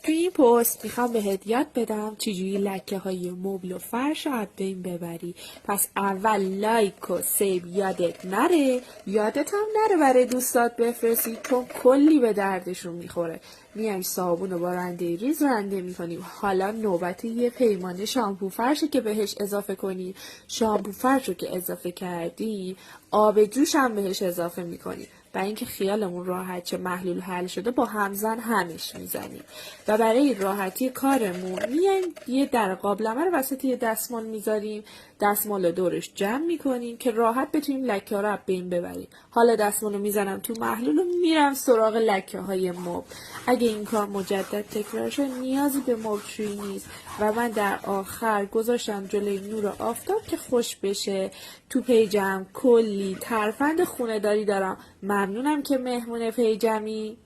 تو این پست میخوام بهت یاد بدم چجوری لکه های مبل و فرش رو از بین ببری. پس اول لایک و سیو یادت نره، یادت هم نره برای دوستات بفرستی چون کلی به دردشون میخوره. میایم صابون و با رنده ریز رنده میکنیم. حالا نوبت یه پیمانه شامپو فرشه که بهش اضافه کنی. شامپو فرش رو که اضافه کردی آب جوش هم بهش اضافه میکنی. برای اینکه خیالمون راحت چه محلول حل شده با همزن همش میزنیم و برای راحتی کارمون میایم یه در قابلمه رو وسط یه دستمال میذاریم، دستمال رو دورش جمع میکنیم که راحت بتونیم لکه ها رو از بین ببریم. حالا دستمال رو میزنم تو محلول و میرم سراغ لکه های مبل. اگه این کار مجدد تکرار شد نیازی به مبل‌شویی نیست و من در آخر گذاشتم جلوی نور آفتاب که خوش بشه. تو پیجم کلی ترفند خونه داری دارم. ممنونم که مهمون پیجمی.